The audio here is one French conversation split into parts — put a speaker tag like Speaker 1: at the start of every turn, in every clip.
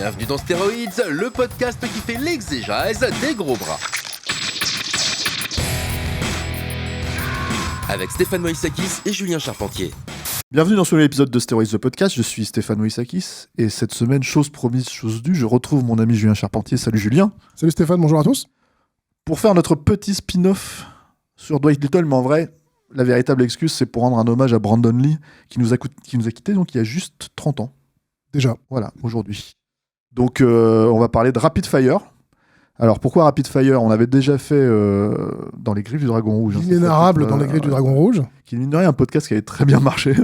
Speaker 1: Bienvenue dans Stéroïdes, le podcast qui fait l'exégèse des gros bras. Avec Stéphane Moïsakis et Julien Charpentier.
Speaker 2: Bienvenue dans ce nouvel épisode de Stéroïdes the Podcast, je suis Stéphane Moïsakis et cette semaine, chose promise, chose due, je retrouve mon ami Julien Charpentier. Salut Julien.
Speaker 3: Salut Stéphane, bonjour à tous.
Speaker 2: Pour faire notre petit spin-off sur Dwight Little, mais en vrai, la véritable excuse, c'est pour rendre un hommage à Brandon Lee qui nous a quittés donc il y a juste 30 ans.
Speaker 3: Déjà.
Speaker 2: Voilà, aujourd'hui. Donc on va parler de Rapid Fire. Alors pourquoi Rapid Fire ? On avait déjà fait dans les Griffes du Dragon Rouge.
Speaker 3: L'inénarrable dans les Griffes du Dragon Rouge.
Speaker 2: Qui mine de rien un podcast qui avait très bien marché,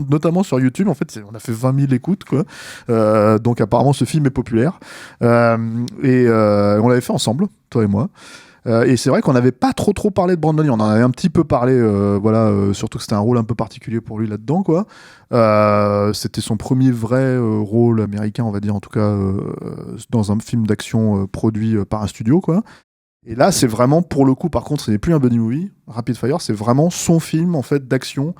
Speaker 2: notamment sur YouTube. En fait, on a fait 20 000 écoutes, quoi. Donc apparemment ce film est populaire. Et on l'avait fait ensemble, toi et moi. Et c'est vrai qu'on n'avait pas trop parlé de Brandon Lee. On en avait un petit peu parlé, surtout que c'était un rôle un peu particulier pour lui là-dedans, quoi. C'était son premier vrai rôle américain, on va dire, en tout cas, dans un film d'action produit par un studio, quoi. Et là, c'est vraiment, pour le coup, par contre, ce n'est plus un buddy movie. Rapid Fire, c'est vraiment son film, en fait, d'action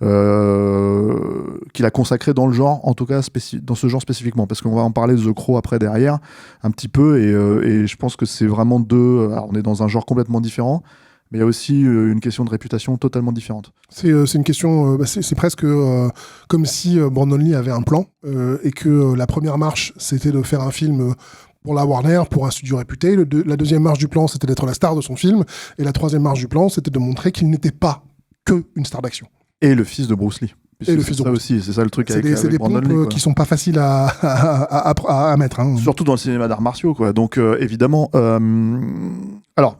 Speaker 2: qu'il a consacré dans le genre, en tout cas dans ce genre spécifiquement, parce qu'on va en parler de The Crow après derrière un petit peu, et je pense que c'est vraiment deux. Alors on est dans un genre complètement différent, mais il y a aussi une question de réputation totalement différente.
Speaker 3: C'est une question, c'est presque comme si Brandon Lee avait un plan et que la première marche c'était de faire un film pour la Warner, pour un studio réputé. La deuxième marche du plan c'était d'être la star de son film, et la troisième marche du plan c'était de montrer qu'il n'était pas que une star d'action.
Speaker 2: Et le fils de Bruce Lee.
Speaker 3: Et le fils de Bruce
Speaker 2: aussi, c'est ça le truc avec
Speaker 3: C'est des
Speaker 2: Brandon
Speaker 3: pompes
Speaker 2: Lee,
Speaker 3: qui sont pas faciles à mettre. Hein.
Speaker 2: Surtout dans le cinéma d'arts martiaux, quoi. Donc évidemment, alors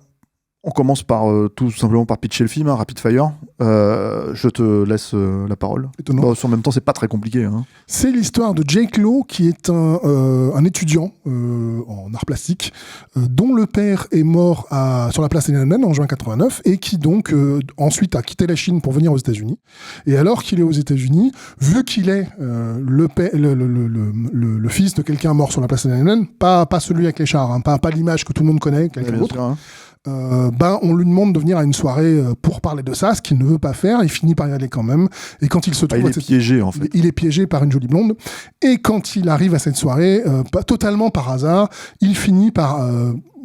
Speaker 2: on commence par tout simplement par pitcher le film, hein, Rapid Fire. Je te laisse la parole.
Speaker 3: Étonnant.
Speaker 2: En même temps, c'est pas très compliqué. Hein.
Speaker 3: C'est l'histoire de Jake Lowe, qui est un étudiant en arts plastiques, dont le père est mort sur la place Tiananmen en juin 89, et qui donc ensuite a quitté la Chine pour venir aux États-Unis. Et alors qu'il est aux États-Unis, vu qu'il est le fils de quelqu'un mort sur la place Tiananmen, pas celui avec les chars, hein, pas l'image que tout le monde connaît, quelqu'un d'autre.
Speaker 2: Sûr, hein.
Speaker 3: On lui demande de venir à une soirée pour parler de ça, ce qu'il ne veut pas faire. Il finit par y aller quand même. Et quand il se trouve,
Speaker 2: il est piégé en fait.
Speaker 3: Il est piégé par une jolie blonde. Et quand il arrive à cette soirée, totalement par hasard, il finit par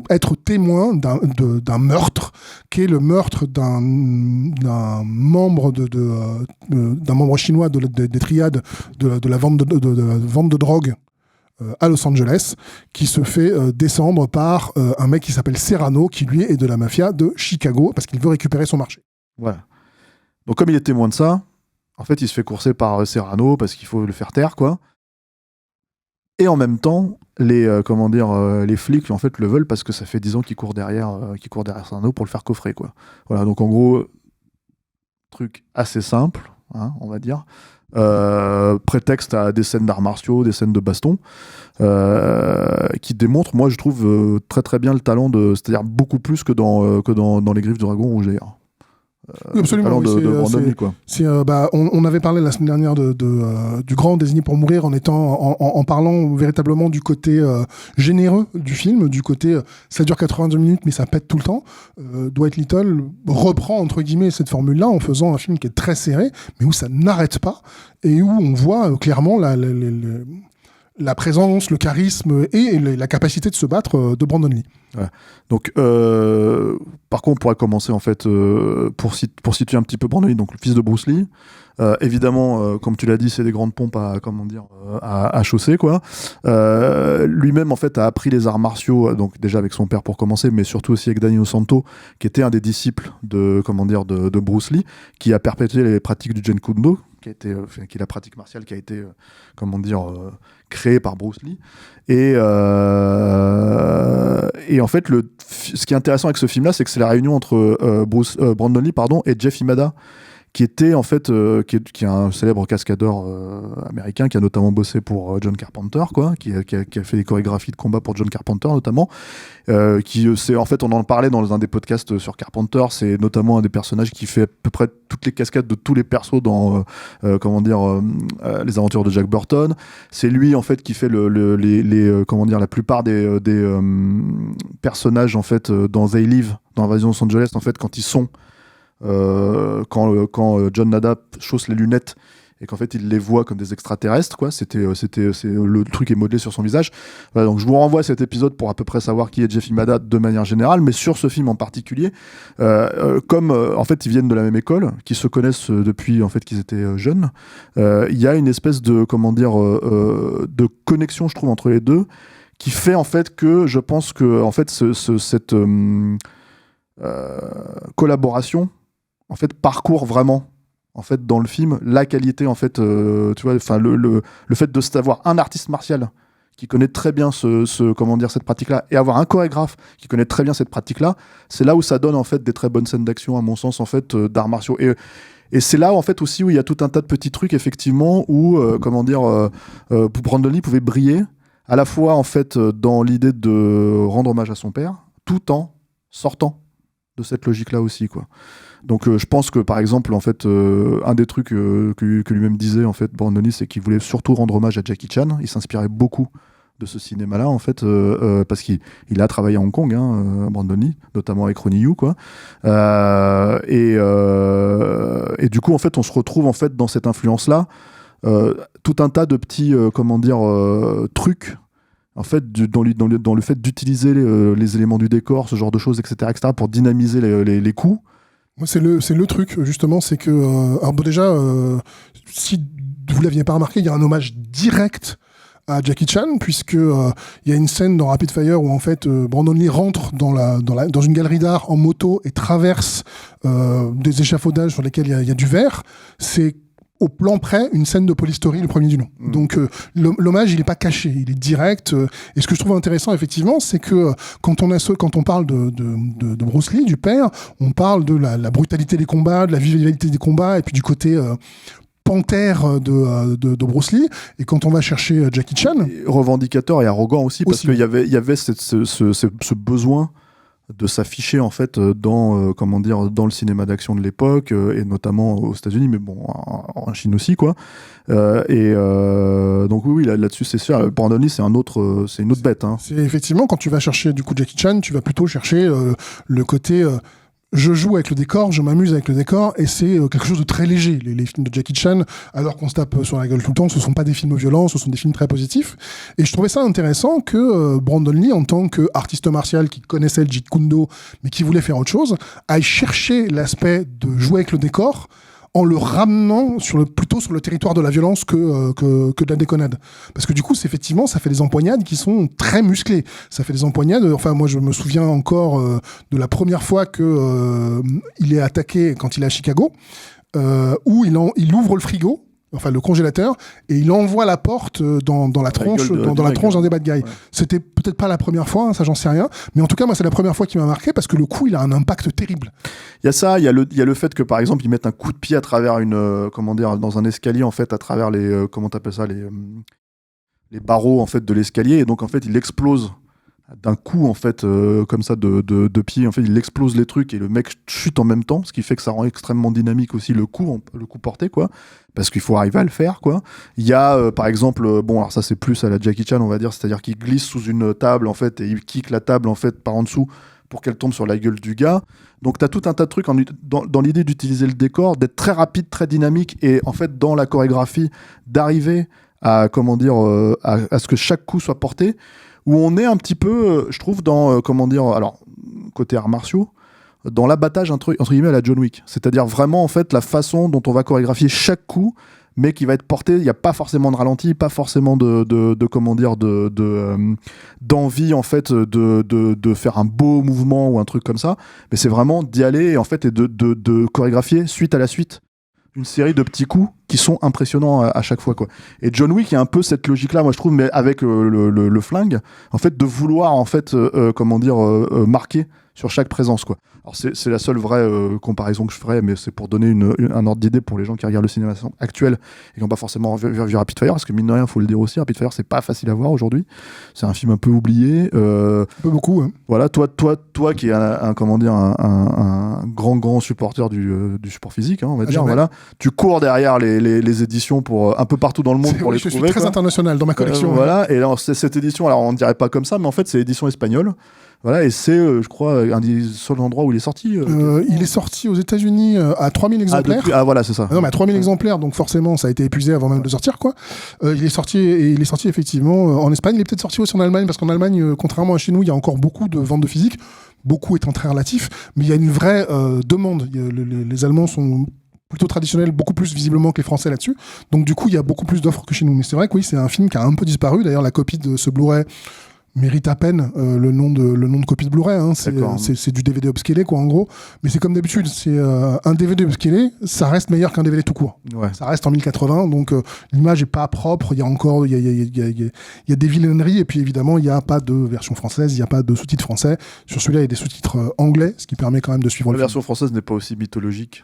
Speaker 3: être témoin d'un meurtre, qui est le meurtre d'un membre d'un membre chinois des triades de la vente de drogue à Los Angeles, qui se fait descendre par un mec qui s'appelle Serrano, qui lui est de la mafia de Chicago, parce qu'il veut récupérer son marché.
Speaker 2: Voilà. Donc comme il est témoin de ça, en fait il se fait courser par Serrano parce qu'il faut le faire taire, quoi. Et en même temps, les flics en fait le veulent parce que ça fait 10 ans qu'il court derrière Serrano pour le faire coffrer, quoi. Voilà, donc en gros, truc assez simple, hein, on va dire. Prétexte à des scènes d'arts martiaux, des scènes de baston, qui démontrent, moi je trouve, très très bien le talent c'est-à-dire beaucoup plus que dans les Griffes du Dragon Rouge d'ailleurs.
Speaker 3: Oui, absolument.
Speaker 2: Le talent de Brandon Lee, quoi.
Speaker 3: On avait parlé la semaine dernière du Grand Désigné pour mourir en parlant véritablement du côté généreux du film, du côté ça dure 82 minutes mais ça pète tout le temps. Dwight Little reprend entre guillemets cette formule-là en faisant un film qui est très serré mais où ça n'arrête pas et où on voit clairement la présence, le charisme et la capacité de se battre de Brandon Lee.
Speaker 2: Ouais. Donc, par contre, on pourrait commencer en fait pour situer un petit peu Brandon Lee, donc le fils de Bruce Lee. Évidemment, comme tu l'as dit, c'est des grandes pompes à chausser, quoi. Lui-même en fait a appris les arts martiaux, donc déjà avec son père pour commencer, mais surtout aussi avec Danny Santo, qui était un des disciples de Bruce Lee, qui a perpétué les pratiques du Jeet Kune Do, qui est la pratique martiale qui a été créée par Bruce Lee. Et en fait, ce qui est intéressant avec ce film-là, c'est que c'est la réunion entre Brandon Lee et Jeff Imada, qui était en fait qui est un célèbre cascadeur américain qui a notamment bossé pour John Carpenter, quoi, qui a fait des chorégraphies de combat pour John Carpenter notamment, c'est en fait on en parlait dans un des podcasts sur Carpenter, c'est notamment un des personnages qui fait à peu près toutes les cascades de tous les persos dans les aventures de Jack Burton. C'est lui en fait qui fait la plupart des personnages en fait dans They Live, dans Invasion Los Angeles, en fait quand ils sont quand John Nada chausse les lunettes et qu'en fait il les voit comme des extraterrestres, quoi. Le truc est modelé sur son visage. Voilà, donc je vous renvoie à cet épisode pour à peu près savoir qui est Jeff Imada de manière générale, mais sur ce film en particulier, comme en fait ils viennent de la même école, qu'ils se connaissent depuis en fait qu'ils étaient jeunes, il y a une espèce de de connexion, je trouve, entre les deux, qui fait en fait que je pense que en fait cette collaboration en fait parcourt vraiment en fait dans le film la qualité en fait tu vois, enfin le fait de savoir un artiste martial qui connaît très bien cette pratique-là, et avoir un chorégraphe qui connaît très bien cette pratique-là, c'est là où ça donne en fait des très bonnes scènes d'action, à mon sens, en fait, d'arts martiaux. Et c'est là en fait aussi où il y a tout un tas de petits trucs effectivement où Brandon Lee pouvait briller à la fois en fait dans l'idée de rendre hommage à son père, tout en sortant de cette logique-là aussi, quoi. Donc je pense que par exemple en fait un des trucs que lui-même disait en fait Brandon Lee, c'est qu'il voulait surtout rendre hommage à Jackie Chan. Il s'inspirait beaucoup de ce cinéma-là en fait parce qu'il a travaillé à Hong Kong, Brandon Lee, notamment avec Ronnie Yu, quoi. Et du coup en fait on se retrouve en fait dans cette influence-là, tout un tas de petits trucs en fait dans le fait d'utiliser les éléments du décor, ce genre de choses, etc., pour dynamiser les coups.
Speaker 3: Moi, c'est le truc, justement, c'est que... alors bon, déjà, si vous l'aviez pas remarqué, il y a un hommage direct à Jackie Chan, puisque il y a une scène dans Rapid Fire où, en fait, Brandon Lee rentre dans une galerie d'art en moto et traverse des échafaudages sur lesquels il y a du verre. C'est au plan près une scène de Police Story, le premier du nom. Donc l'hommage, il est pas caché, il est direct. Et ce que je trouve intéressant, effectivement, c'est que quand on parle de Bruce Lee, du père, on parle de la brutalité des combats, de la vivalité des combats, et puis du côté panthère de Bruce Lee. Et quand on va chercher Jackie Chan,
Speaker 2: revendicateur et arrogant aussi, parce qu'il y avait ce besoin de s'afficher en fait dans le cinéma d'action de l'époque, et notamment aux États-Unis, mais bon en Chine aussi, quoi. Donc oui, là-dessus c'est sûr. Brandon Lee, c'est une autre bête, hein.
Speaker 3: C'est effectivement, quand tu vas chercher du coup Jackie Chan, tu vas plutôt chercher le côté je joue avec le décor, je m'amuse avec le décor, et c'est quelque chose de très léger. Les films de Jackie Chan, alors qu'on se tape sur la gueule tout le temps, ce sont pas des films violents, ce sont des films très positifs. Et je trouvais ça intéressant que Brandon Lee, en tant qu'artiste martial qui connaissait le Jeet Kune Do, mais qui voulait faire autre chose, aille chercher l'aspect de jouer avec le décor en le ramenant plutôt sur le territoire de la violence que de la déconnade. Parce que du coup, effectivement, ça fait des empoignades qui sont très musclées. Ça fait des empoignades, enfin moi je me souviens encore de la première fois que il est attaqué quand il est à Chicago, où il ouvre le frigo, enfin le congélateur, et il envoie la porte dans la tronche d'un des bad guys. Ouais. C'était peut-être pas la première fois, hein, ça j'en sais rien, mais en tout cas moi c'est la première fois qui m'a marqué, parce que le coup il a un impact terrible.
Speaker 2: Il y a ça, il y a le fait que par exemple ils mettent un coup de pied à travers dans un escalier, en fait, à travers les barreaux en fait de l'escalier, et donc en fait il explose d'un coup, en fait, comme ça de pied, en fait il explose les trucs et le mec chute en même temps, ce qui fait que ça rend extrêmement dynamique aussi le coup porté, quoi, parce qu'il faut arriver à le faire, quoi. Il y a par exemple, alors ça c'est plus à la Jackie Chan, on va dire, c'est-à-dire qu'il glisse sous une table, en fait, et il kick la table, en fait, par en dessous pour qu'elle tombe sur la gueule du gars. Donc t'as tout un tas de trucs dans l'idée d'utiliser le décor, d'être très rapide, très dynamique, et en fait dans la chorégraphie d'arriver à à ce que chaque coup soit porté, où on est un petit peu, je trouve, dans, alors, côté arts martiaux, dans l'abattage entre guillemets à la John Wick. C'est-à-dire vraiment, en fait, la façon dont on va chorégraphier chaque coup, mais qui va être porté, il n'y a pas forcément de ralenti, pas forcément d'envie, en fait, de faire un beau mouvement ou un truc comme ça, mais c'est vraiment d'y aller, en fait, et de chorégraphier suite à la suite une série de petits coups qui sont impressionnants à chaque fois, quoi. Et John Wick, il y a un peu cette logique-là, moi je trouve, mais avec le flingue, en fait, de vouloir, en fait, marquer sur chaque présence, quoi. Alors c'est la seule vraie comparaison que je ferais, mais c'est pour donner un ordre d'idée pour les gens qui regardent le cinéma actuel et qui n'ont pas forcément vu Rapid Fire, parce que mine de rien, faut le dire aussi, Rapid Fire, c'est pas facile à voir aujourd'hui. C'est un film un peu oublié.
Speaker 3: Un peu beaucoup, hein.
Speaker 2: Voilà, toi qui es un grand supporter du sport physique, hein, on va dire, voilà, tu cours derrière les éditions pour un peu partout dans le monde pour les trouver.
Speaker 3: Je suis très international dans ma collection.
Speaker 2: Voilà, et alors cette édition, alors on ne dirait pas comme ça, mais en fait c'est l'édition espagnole. Voilà, et c'est, je crois, un des seuls endroits où il est sorti.
Speaker 3: Il est sorti aux États-Unis à 3000 exemplaires.
Speaker 2: Voilà, c'est ça.
Speaker 3: Non, mais à 3000 exemplaires, donc forcément, ça a été épuisé avant même de sortir, quoi. Il est sorti effectivement en Espagne. Il est peut-être sorti aussi en Allemagne, parce qu'en Allemagne, contrairement à chez nous, il y a encore beaucoup de ventes de physique. Beaucoup étant très relatif, mais il y a une vraie demande. Les Allemands sont plutôt traditionnels, beaucoup plus visiblement que les Français là-dessus. Donc du coup, il y a beaucoup plus d'offres que chez nous. Mais c'est vrai que oui, c'est un film qui a un peu disparu. D'ailleurs, la copie de ce Blu-ray mérite à peine le nom de copie de Blu-ray. Hein. C'est du DVD upscalé, quoi, en gros. Mais c'est comme d'habitude, c'est un DVD upscalé, ça reste meilleur qu'un DVD tout court.
Speaker 2: Ouais.
Speaker 3: Ça reste en 1080, donc l'image est pas propre. Il y a encore, il y a des vilaineries, et puis évidemment, il n'y a pas de version française, il n'y a pas de sous-titres français. Sur celui-là, il y a des sous-titres anglais, ce qui permet quand même de suivre
Speaker 2: La
Speaker 3: le
Speaker 2: version française n'est pas aussi mythologique.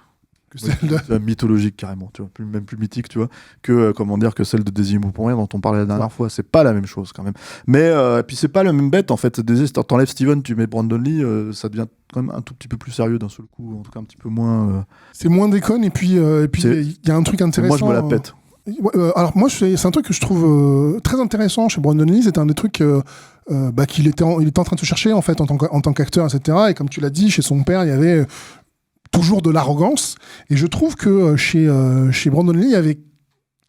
Speaker 2: C'est mythologique carrément, tu vois, même plus mythique, tu vois, que que celle de Désignez-vous pour rien dont on parlait la dernière fois. C'est pas la même chose quand même. Mais puis c'est pas la même bête en fait. T'enlèves Steven, tu mets Brandon Lee, ça devient quand même un tout petit peu plus sérieux d'un seul coup, en tout cas un petit peu moins. C'est
Speaker 3: moins déconne, et puis il y a un truc intéressant.
Speaker 2: Moi je me la pète.
Speaker 3: Alors moi c'est un truc que je trouve très intéressant chez Brandon Lee. C'est un des trucs qu'il était en train de se chercher en fait en tant qu'acteur, etc. Et comme tu l'as dit, chez son père il y avait toujours de l'arrogance, et je trouve que chez Brandon Lee il y avait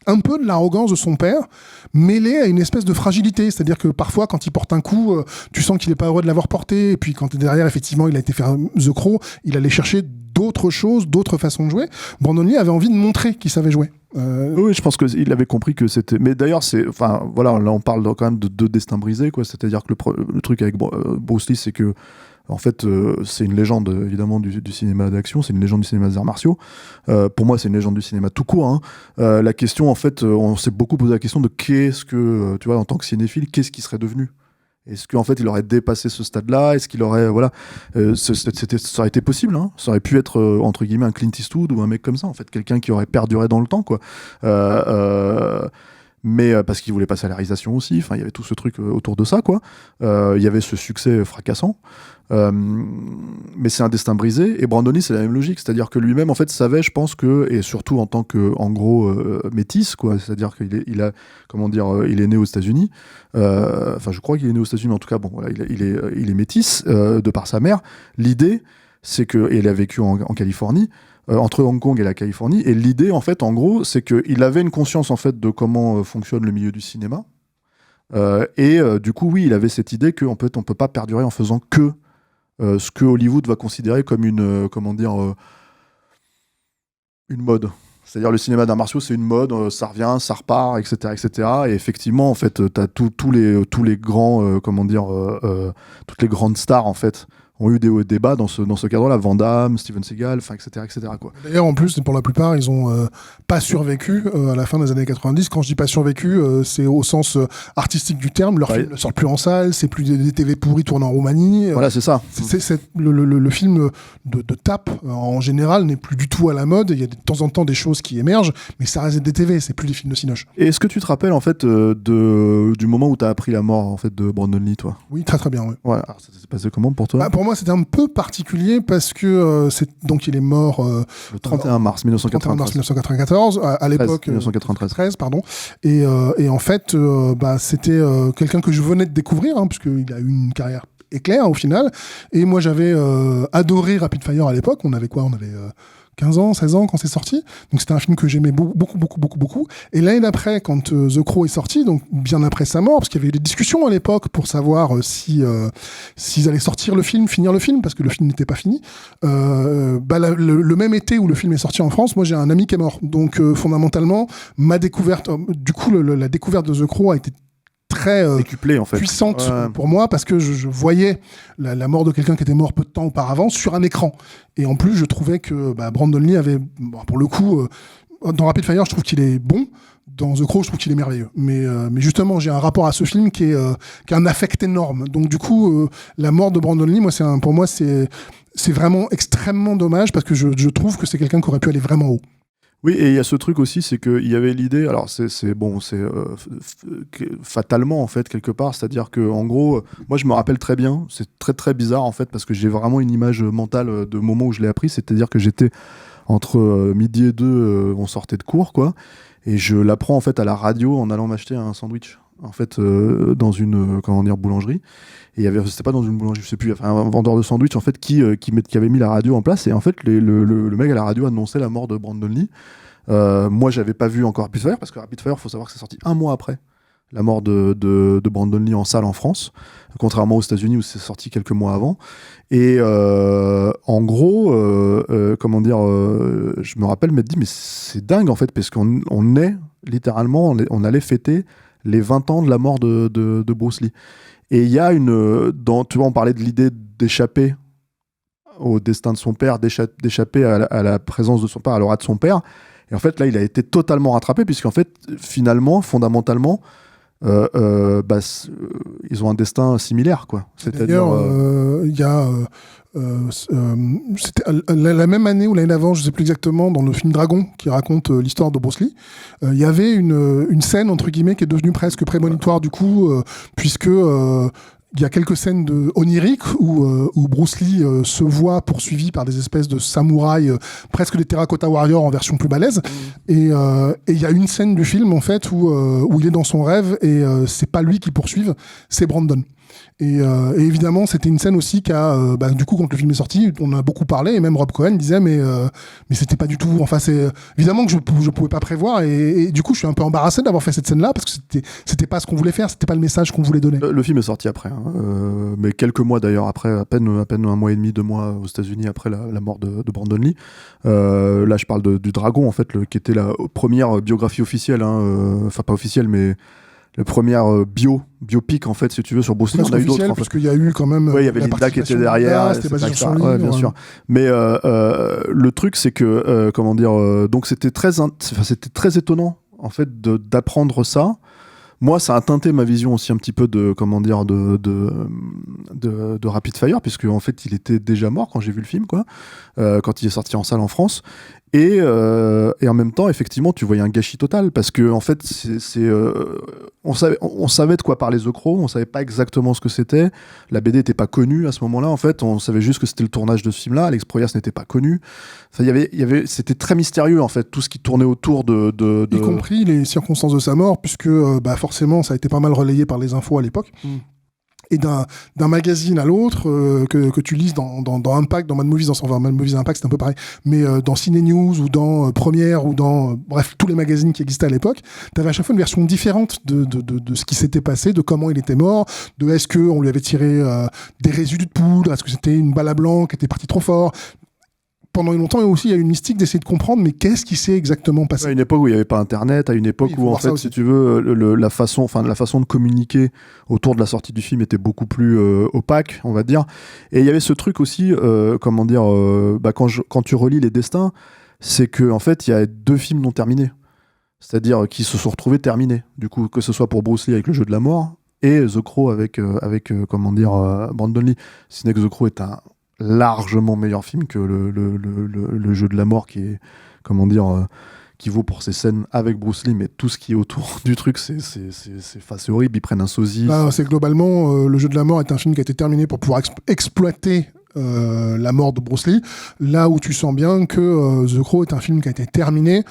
Speaker 3: un peu de l'arrogance de son père mêlée à une espèce de fragilité, c'est-à-dire que parfois quand il porte un coup, tu sens qu'il est pas heureux de l'avoir porté, et puis quand derrière effectivement il a été faire The Crow, il allait chercher d'autres choses, d'autres façons de jouer. Brandon Lee avait envie de montrer qu'il savait jouer.
Speaker 2: Oui, je pense qu'il avait compris que c'était. Mais d'ailleurs, là on parle quand même de deux destins brisés, quoi. C'est-à-dire que le truc avec Bruce Lee, c'est que en fait, c'est une légende évidemment du cinéma d'action, c'est une légende du cinéma des arts martiaux. Pour moi, c'est une légende du cinéma tout court. Hein. La question, en fait, on s'est beaucoup posé la question de qu'est-ce que, tu vois, en tant que cinéphile, qu'est-ce qu'il serait devenu ? Est-ce qu'en fait, il aurait dépassé ce stade-là ? Est-ce qu'il aurait, ça aurait été possible. Hein. Ça aurait pu être entre guillemets un Clint Eastwood ou un mec comme ça, en fait, quelqu'un qui aurait perduré dans le temps, quoi. Mais parce qu'il voulait passer à la réalisation aussi, enfin il y avait tout ce truc autour de ça, quoi. Il y avait ce succès fracassant, mais c'est un destin brisé. Et Brandon Lee, c'est la même logique, c'est-à-dire que lui-même en fait savait, je pense que, et surtout en tant que en gros métis, quoi, c'est-à-dire qu'il il est né aux États-Unis. Enfin je crois qu'il est né aux États-Unis, mais en tout cas bon, voilà, il est métis de par sa mère. L'idée, c'est que, et il a vécu en Californie. Entre Hong Kong et la Californie, et l'idée en fait en gros c'est qu'il avait une conscience en fait de comment fonctionne le milieu du cinéma, et du coup oui il avait cette idée qu'on peut pas perdurer en faisant que ce que Hollywood va considérer comme une mode. C'est-à-dire le cinéma d'arts martiaux c'est une mode, ça revient, ça repart, etc. Et effectivement en fait t'as tous les grands toutes les grandes stars en fait ont eu des hauts et des bas dans ce cadre-là. Van Damme, Steven Seagal, etc. quoi.
Speaker 3: D'ailleurs, en plus, pour la plupart, ils ont pas survécu à la fin des années 90. Quand je dis pas survécu, c'est au sens artistique du terme. Leurs films ne sortent plus en salle, c'est plus des TV pourris tournant en Roumanie.
Speaker 2: Voilà, c'est ça.
Speaker 3: Le film de tape, en général, n'est plus du tout à la mode. Il y a de temps en temps des choses qui émergent, mais ça reste des TV, c'est plus des films de cinoche.
Speaker 2: Et est-ce que tu te rappelles, en fait, du moment où tu as appris la mort en fait, de Brandon Lee, toi ?
Speaker 3: Oui, très très bien, oui.
Speaker 2: Ouais, alors ça s'est passé comment pour toi ?
Speaker 3: Pour moi, c'était un peu particulier parce que donc il est mort
Speaker 2: le 31 mars 1994.
Speaker 3: À l'époque
Speaker 2: 1993,
Speaker 3: pardon. Et en fait, c'était quelqu'un que je venais de découvrir, hein, puisqu'il a eu une carrière éclair au final. Et moi, j'avais adoré Rapid Fire à l'époque. On avait 15 ans, 16 ans quand c'est sorti. Donc c'était un film que j'aimais beaucoup. Et l'année d'après, quand The Crow est sorti, donc bien après sa mort, parce qu'il y avait eu des discussions à l'époque pour savoir s'ils allaient sortir le film, finir le film, parce que le film n'était pas fini. Le même été où le film est sorti en France, moi j'ai un ami qui est mort. Donc fondamentalement, ma découverte, la découverte de The Crow a été très
Speaker 2: décuplée, en fait,
Speaker 3: puissante pour moi, parce que je voyais la mort de quelqu'un qui était mort peu de temps auparavant sur un écran. Et en plus, je trouvais que Brandon Lee avait, pour le coup, dans Rapid Fire, je trouve qu'il est bon. Dans The Crow, je trouve qu'il est merveilleux. Mais justement, j'ai un rapport à ce film qui a un affect énorme. Donc du coup, la mort de Brandon Lee, pour moi, c'est vraiment extrêmement dommage, parce que je trouve que c'est quelqu'un qui aurait pu aller vraiment haut.
Speaker 2: Oui, et il y a ce truc aussi, c'est qu'il y avait l'idée, alors c'est fatalement en fait quelque part, c'est-à-dire que en gros, moi je me rappelle très bien, c'est très très bizarre en fait, parce que j'ai vraiment une image mentale de moment où je l'ai appris, c'est-à-dire que j'étais entre midi et 2, on sortait de cours, quoi, et je l'apprends en fait à la radio en allant m'acheter un sandwich. en fait, dans une boulangerie. Et c'était pas dans une boulangerie, je sais plus, enfin, un vendeur de sandwich en fait qui avait mis la radio en place. Et en fait, le mec à la radio annonçait la mort de Brandon Lee. Moi, j'avais pas vu encore Rapid Fire parce que Rapid Fire, faut savoir que c'est sorti 1 mois après la mort de Brandon Lee en salle en France, contrairement aux États-Unis où c'est sorti quelques mois avant. Et en gros, je me rappelle m'être dit, mais c'est dingue en fait, parce qu'on est littéralement, on allait fêter les 20 ans de la mort de Bruce Lee. Et il y a tu vois, on parlait de l'idée d'échapper au destin de son père, d'échapper à la présence de son père, à l'aura de son père. Et en fait, là, il a été totalement rattrapé, puisqu'en fait, finalement, fondamentalement, ils ont un destin similaire, quoi.
Speaker 3: D'ailleurs, il y a c'était la même année ou l'année d'avant, je sais plus exactement, dans le film Dragon qui raconte l'histoire de Bruce Lee, il y avait une scène entre guillemets qui est devenue presque prémonitoire du coup, puisque il y a quelques scènes oniriques où Bruce Lee se voit poursuivi par des espèces de samouraïs, presque des Terracotta Warriors en version plus balèze. Et il y a une scène du film en fait où il est dans son rêve et c'est pas lui qui poursuive, c'est Brandon. Et évidemment, c'était une scène aussi du coup, quand le film est sorti, on en a beaucoup parlé, et même Rob Cohen disait, mais c'était pas du tout. Enfin, c'est évidemment que je pouvais pas prévoir, et du coup, je suis un peu embarrassé d'avoir fait cette scène-là parce que c'était pas ce qu'on voulait faire, c'était pas le message qu'on voulait donner.
Speaker 2: Le film est sorti après, hein, mais quelques mois d'ailleurs après, à peine 1 mois et demi, 2 mois aux États-Unis après la mort de Brandon Lee. Là, je parle du Dragon, en fait, qui était la première biographie officielle, enfin pas officielle, mais la première biopic en fait, si tu veux, sur Bruce Lee.
Speaker 3: On a eu d'autres, parce qu'il y a eu quand même.
Speaker 2: Oui, il y avait Linda qui était derrière.
Speaker 3: C'était basé sur son livre.
Speaker 2: Ouais, bien sûr. Mais le truc, c'est que donc c'était très étonnant en fait d'apprendre ça. Moi, ça a teinté ma vision aussi un petit peu de Rapid Fire, puisque en fait, il était déjà mort quand j'ai vu le film, quoi, quand il est sorti en salle en France. Et en même temps, effectivement, tu voyais un gâchis total, parce que en fait, on savait de quoi parlait The Crow, on savait pas exactement ce que c'était. La BD n'était pas connue à ce moment-là, en fait. On savait juste que c'était le tournage de ce film-là. Alex Proyas n'était pas connu. Enfin, c'était très mystérieux, en fait, tout ce qui tournait autour de...
Speaker 3: Y compris les circonstances de sa mort, puisque forcément, ça a été pas mal relayé par les infos à l'époque. Et d'un magazine à l'autre, que tu lises dans Impact, dans Mad Movies, Mad Movies Impact, c'est un peu pareil, mais dans Ciné News ou dans Première ou dans bref tous les magazines qui existaient à l'époque, t'avais à chaque fois une version différente de ce qui s'était passé, de comment il était mort, de est-ce que on lui avait tiré des résidus de poudre, est-ce que c'était une balle à blanc qui était partie trop fort. Pendant longtemps, aussi, il y a eu une mystique d'essayer de comprendre, mais qu'est-ce qui s'est exactement passé.
Speaker 2: À une époque où il n'y avait pas Internet, à une époque où, en fait, si tu veux, la façon de communiquer autour de la sortie du film était beaucoup plus opaque, on va dire. Et il y avait ce truc aussi, quand tu relis les destins, c'est que en fait, il y a 2 films non terminés. C'est-à-dire qui se sont retrouvés terminés. Du coup, que ce soit pour Bruce Lee avec Le Jeu de la Mort et The Crow avec Brandon Lee. Si n'est que The Crow est un largement meilleur film que le Jeu de la Mort, qui est qui vaut pour ses scènes avec Bruce Lee, mais tout ce qui est autour du truc, c'est horrible. Ils prennent un sosie.
Speaker 3: C'est globalement Le Jeu de la Mort est un film qui a été terminé pour pouvoir exploiter la mort de Bruce Lee, là où tu sens bien que The Crow est un film qui a été terminé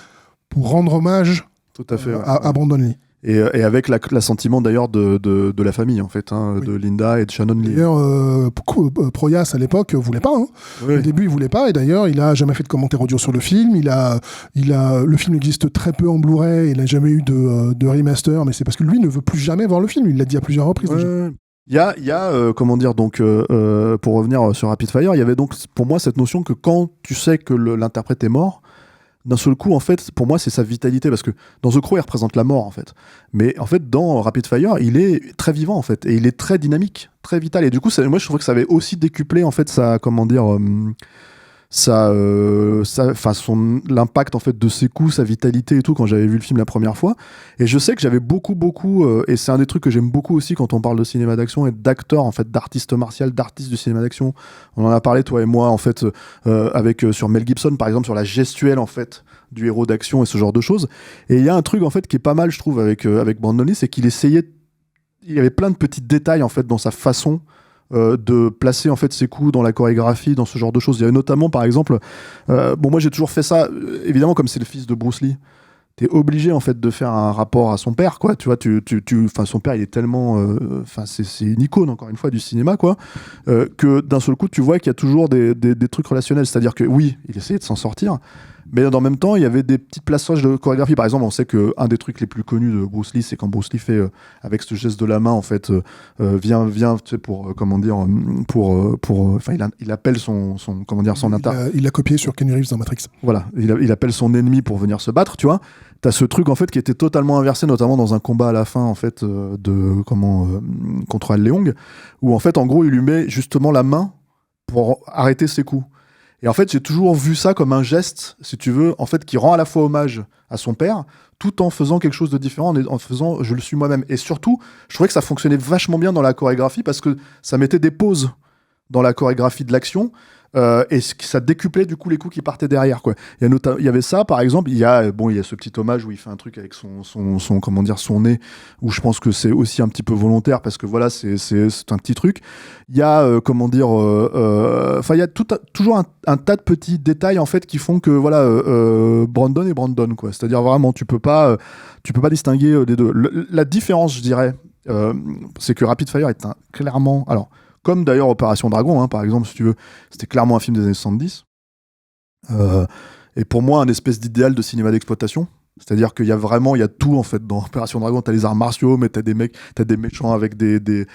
Speaker 3: pour rendre hommage
Speaker 2: tout à fait,
Speaker 3: à Brandon Lee.
Speaker 2: Et avec l'assentiment d'ailleurs de la famille, en fait, oui. De Linda et de Shannon Lee.
Speaker 3: D'ailleurs, Proyas à l'époque voulait pas. Oui. Au début, il voulait pas, et d'ailleurs, il a jamais fait de commentaire audio sur le film. Le film existe très peu en Blu-ray, il n'a jamais eu de remaster, mais c'est parce que lui ne veut plus jamais voir le film. Il l'a dit à plusieurs reprises déjà.
Speaker 2: Il y a pour revenir sur Rapid Fire, il y avait donc pour moi cette notion que quand tu sais que l'interprète est mort, d'un seul coup, en fait, pour moi, c'est sa vitalité, parce que dans The Crow, il représente la mort, en fait. Mais en fait, dans Rapid Fire, il est très vivant, en fait, et il est très dynamique, très vital. Et du coup, moi, je trouvais que ça avait aussi décuplé, en fait, l'impact en fait de ses coups, sa vitalité et tout quand j'avais vu le film la première fois. Et je sais que j'avais beaucoup et c'est un des trucs que j'aime beaucoup aussi quand on parle de cinéma d'action et d'acteurs, en fait, d'artistes martiaux, d'artistes du cinéma d'action. On en a parlé toi et moi, en fait, sur Mel Gibson par exemple, sur la gestuelle en fait du héros d'action et ce genre de choses. Et il y a un truc en fait qui est pas mal, je trouve, avec Brandon Lee, c'est qu'il y avait plein de petits détails en fait dans sa façon de placer en fait ses coups dans la chorégraphie, dans ce genre de choses. Il y avait notamment par exemple moi j'ai toujours fait ça, évidemment, comme c'est le fils de Bruce Lee, t'es obligé en fait de faire un rapport à son père, quoi. Tu vois, enfin, son père, il est tellement, enfin, c'est une icône encore une fois du cinéma, quoi, que d'un seul coup, tu vois qu'il y a toujours des trucs relationnels. C'est-à-dire que oui, il essayait de s'en sortir, mais en même temps, il y avait des petits passages de chorégraphie. Par exemple, on sait que un des trucs les plus connus de Bruce Lee, c'est quand Bruce Lee fait avec ce geste de la main, en fait, vient, tu sais, pour comment dire, enfin, il appelle son comment dire, son
Speaker 3: il a copié sur Keanu Reeves dans Matrix.
Speaker 2: Voilà, il appelle son ennemi pour venir se battre, tu vois. T'as ce truc en fait qui était totalement inversé, notamment dans un combat à la fin en fait contre Al Leong, où en fait en gros il lui met justement la main pour arrêter ses coups. Et en fait j'ai toujours vu ça comme un geste, si tu veux, en fait qui rend à la fois hommage à son père, tout en faisant quelque chose de différent, en faisant je le suis moi-même. Et surtout, je trouvais que ça fonctionnait vachement bien dans la chorégraphie parce que ça mettait des pauses dans la chorégraphie de l'action. Et ça décuplait du coup les coups qui partaient derrière, quoi. Il y avait ça par exemple, il y a ce petit hommage où il fait un truc avec son comment dire, son nez, où je pense que c'est aussi un petit peu volontaire parce que voilà, c'est un petit truc. Il y a comment dire, enfin il y a toujours un tas de petits détails en fait qui font que voilà, Brandon et Brandon, quoi. C'est-à-dire vraiment tu peux pas distinguer des deux. La différence, je dirais, c'est que Rapid Fire est clairement, alors comme d'ailleurs Opération Dragon, hein, par exemple, si tu veux, c'était clairement un film des années 70. Et pour moi, un espèce d'idéal de cinéma d'exploitation. C'est-à-dire qu'il y a tout en fait dans Opération Dragon. T'as les arts martiaux, mais t'as des méchants avec une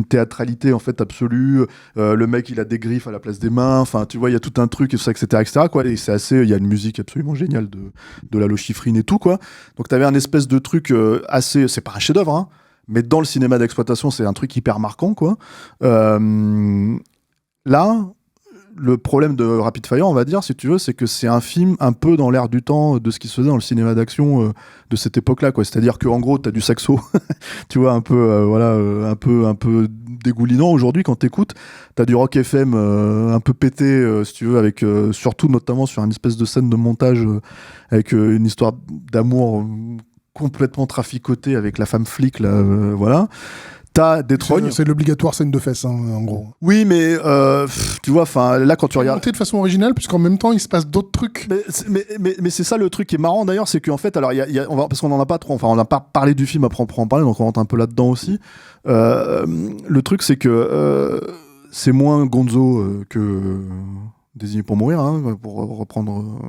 Speaker 2: théâtralité en fait absolue. Le mec, il a des griffes à la place des mains. Enfin, tu vois, il y a tout un truc, etc., quoi. Et il y a une musique absolument géniale de Lalo Schifrin et tout, quoi. Donc t'avais un espèce de truc assez, c'est pas un chef-d'œuvre, hein. Mais dans le cinéma d'exploitation, c'est un truc hyper marquant, quoi. Là, le problème de Rapid Fire, on va dire, si tu veux, c'est que c'est un film un peu dans l'air du temps de ce qui se faisait dans le cinéma d'action de cette époque-là, quoi. C'est-à-dire qu'en gros, t'as du saxo, tu vois, un peu dégoulinant. Aujourd'hui, quand t'écoutes, t'as du rock FM un peu pété, si tu veux, avec surtout notamment sur une espèce de scène de montage avec une histoire d'amour complètement traficoté avec la femme flic, là, voilà. T'as des trognes.
Speaker 3: C'est l'obligatoire scène de fesses, hein, en gros.
Speaker 2: Oui, mais tu vois, enfin, là, quand tu regardes.
Speaker 3: Monté de façon originale, puisqu'en même temps, il se passe d'autres trucs.
Speaker 2: Mais c'est ça le truc qui est marrant d'ailleurs, c'est qu'en fait, alors, parce qu'on en a pas trop, enfin, on n'a pas parlé du film, après on pourra en parler, donc on rentre un peu là-dedans aussi. Le truc, c'est que c'est moins Gonzo que Désigné pour mourir, hein, pour reprendre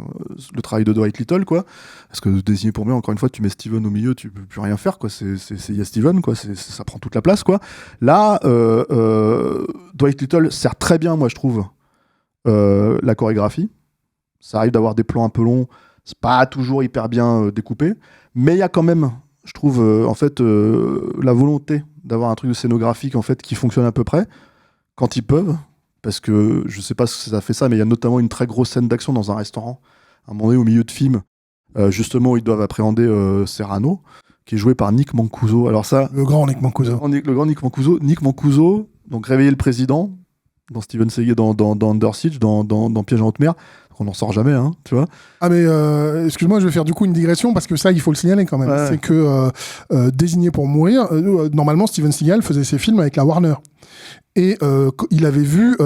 Speaker 2: le travail de Dwight Little, quoi. Parce que Désigné pour mourir, encore une fois, tu mets Steven au milieu, tu peux plus rien faire, quoi. Il y a Steven, quoi. Ça prend toute la place, quoi. Là, Dwight Little sert très bien, moi, je trouve, la chorégraphie. Ça arrive d'avoir des plans un peu longs, c'est pas toujours hyper bien découpé, mais il y a quand même, je trouve, en fait, la volonté d'avoir un truc de scénographique, en fait, qui fonctionne à peu près, quand ils peuvent. Parce que je sais pas si ça fait ça, mais il y a notamment une très grosse scène d'action dans un restaurant, à un moment donné au milieu de film, justement où ils doivent appréhender Serrano, qui est joué par Nick Mancuso. Alors ça,
Speaker 3: le grand Nick Mancuso.
Speaker 2: Le grand Nick Mancuso. Nick Mancuso, donc réveiller le président dans Steven Seagal, dans Under Siege, dans Piège en haute mer. On n'en sort jamais, hein, tu vois.
Speaker 3: Ah mais excuse-moi, je vais faire du coup une digression parce que ça, il faut le signaler quand même. Ouais. C'est que Désigné pour mourir, normalement Steven Seagal faisait ses films avec la Warner. Et il avait vu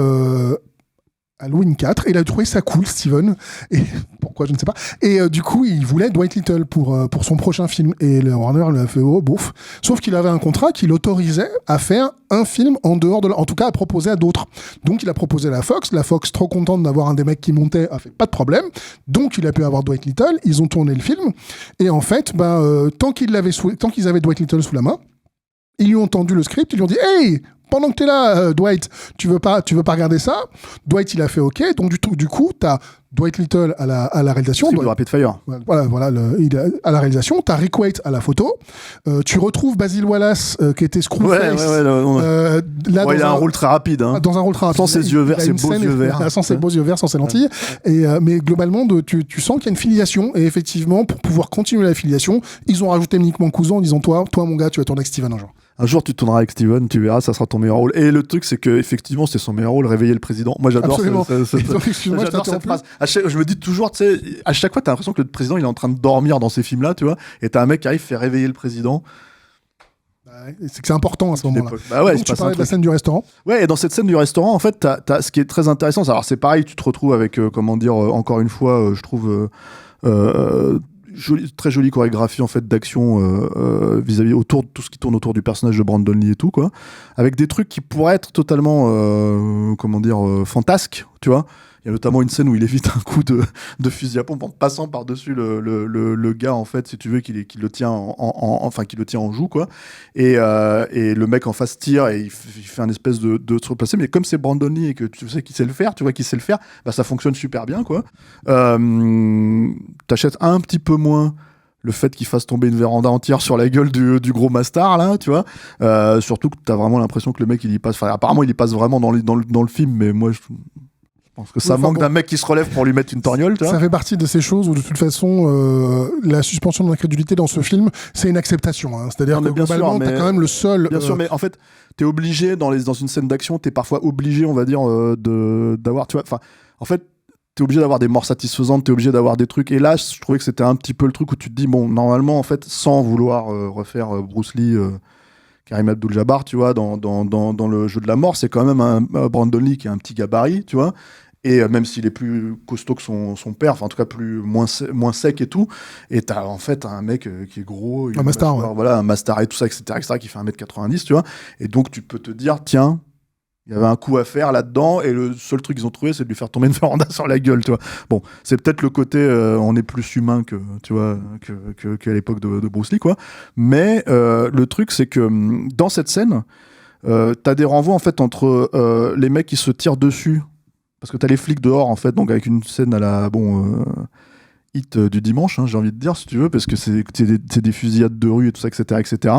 Speaker 3: Halloween 4 et il a trouvé ça cool, Steven. Et pourquoi, je ne sais pas. Et du coup, il voulait Dwight Little pour son prochain film. Et le Warner lui a fait oh, bouf. Sauf qu'il avait un contrat qui l'autorisait à faire un film en dehors en tout cas à proposer à d'autres. Donc il a proposé à la Fox. La Fox, trop contente d'avoir un des mecs qui montait, a fait pas de problème. Donc il a pu avoir Dwight Little. Ils ont tourné le film. Et en fait, tant qu'ils avaient Dwight Little sous la main, ils lui ont tendu le script. Ils lui ont dit hey, pendant que t'es là, Dwight, tu veux pas regarder ça? Dwight, il a fait OK. Donc du coup, t'as Dwight Little à la réalisation.
Speaker 2: C'est Rapid Fire.
Speaker 3: Voilà, à la réalisation. T'as Rick Waite à la photo. Tu retrouves Basil Wallace qui était Screwface.
Speaker 2: Là, il a un rôle très rapide. Hein.
Speaker 3: Dans un rôle très rapide.
Speaker 2: Sans ses yeux verts, ses beaux yeux verts.
Speaker 3: Sans ses beaux yeux verts, sans ses lentilles. Et mais globalement, tu sens qu'il y a une filiation. Et effectivement, pour pouvoir continuer la filiation, ils ont rajouté Nick Mancuso en disant toi, mon gars, tu vas tourner avec Steven un jour.
Speaker 2: Un jour, tu tourneras avec Steven, tu verras, ça sera ton meilleur rôle. Et le truc, c'est que effectivement, c'est son meilleur rôle, réveiller le président. Moi, j'adore j'adore cette phrase. Je me dis toujours, tu sais, à chaque fois, t'as l'impression que le président, il est en train de dormir dans ces films-là, tu vois, et t'as un mec qui arrive, fait réveiller le président.
Speaker 3: C'est que c'est important à ce moment-là.
Speaker 2: Bah ouais,
Speaker 3: donc, tu parlais de la scène du restaurant.
Speaker 2: Ouais, et dans cette scène du restaurant, en fait, t'as ce qui est très intéressant. Alors, c'est pareil, tu te retrouves avec, encore une fois, je trouve, Très jolie chorégraphie en fait d'action vis-à-vis autour de tout ce qui tourne autour du personnage de Brandon Lee et tout quoi, avec des trucs qui pourraient être totalement fantasques, tu vois. Il y a notamment une scène où il évite un coup de fusil à pompe en passant par-dessus le gars, en fait, si tu veux, qui le tient qui le tient en joue, quoi. Et le mec en face tire et il fait un espèce de se replacer. Mais comme c'est Brandon Lee et que tu sais qu'il sait le faire, bah, ça fonctionne super bien, quoi. T'achètes un petit peu moins le fait qu'il fasse tomber une véranda entière sur la gueule du gros Mastar, là, tu vois. Surtout que t'as vraiment l'impression que le mec, il y passe... Enfin, apparemment, il y passe vraiment dans le film, mais moi, je pense que ça manque d'un mec qui se relève pour lui mettre une torgnole, tu vois.
Speaker 3: Ça fait partie de ces choses où, de toute façon, la suspension de l'incrédulité dans ce film, c'est une acceptation. Hein. C'est-à-dire que globalement, t'as quand même le seul...
Speaker 2: Bien sûr, mais en fait, t'es obligé, dans une scène d'action, t'es parfois obligé, on va dire, d'avoir... Tu vois, enfin, en fait, t'es obligé d'avoir des morts satisfaisantes, t'es obligé d'avoir des trucs. Et là, je trouvais que c'était un petit peu le truc où tu te dis, bon, normalement, en fait, sans vouloir refaire Bruce Lee... Karim Abdul-Jabbar, tu vois, dans le jeu de la mort, c'est quand même un Brandon Lee qui a un petit gabarit, tu vois, et même s'il est plus costaud que son père, enfin en tout cas moins sec et tout, et t'as en fait un mec qui est gros,
Speaker 3: un Mastar,
Speaker 2: voilà, un Mastar et tout ça, etc., qui fait 1m90, tu vois, et donc tu peux te dire, tiens, il y avait un coup à faire là-dedans, et le seul truc qu'ils ont trouvé, c'est de lui faire tomber une véranda sur la gueule, tu vois. Bon, c'est peut-être le côté, on est plus humain que, tu vois, qu'à l'époque de Bruce Lee, quoi. Mais le truc, c'est que dans cette scène, t'as des renvois, en fait, entre les mecs qui se tirent dessus, parce que t'as les flics dehors, en fait, donc avec une scène à la, hit du dimanche, hein, j'ai envie de dire, si tu veux, parce que c'est des fusillades de rue et tout ça, etc., etc.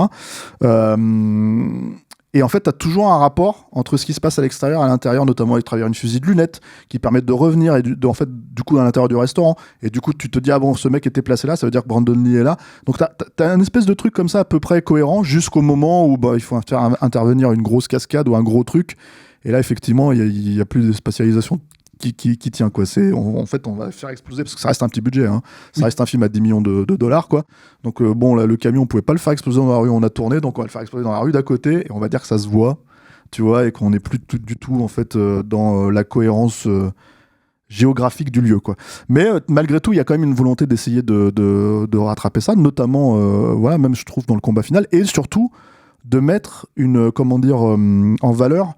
Speaker 2: Et en fait, tu as toujours un rapport entre ce qui se passe à l'extérieur et à l'intérieur, notamment à travers une fusée de lunettes qui permettent de revenir et en fait, du coup, à l'intérieur du restaurant. Et du coup, tu te dis, ah bon, ce mec était placé là, ça veut dire que Brandon Lee est là. Donc, tu as un espèce de truc comme ça à peu près cohérent jusqu'au moment où il faut faire intervenir une grosse cascade ou un gros truc. Et là, effectivement, il y a plus de spatialisation qui tient, quoi. En fait, on va faire exploser parce que ça reste un petit budget, hein. Ça reste un film à 10 millions de dollars, quoi. Donc bon, là, le camion, on pouvait pas le faire exploser dans la rue où on a tourné, donc on va le faire exploser dans la rue d'à côté et on va dire que ça se voit, tu vois, et qu'on n'est plus du tout en fait dans la cohérence géographique du lieu, quoi. Mais malgré tout, il y a quand même une volonté d'essayer de rattraper ça, notamment voilà, même je trouve dans le combat final, et surtout de mettre une en valeur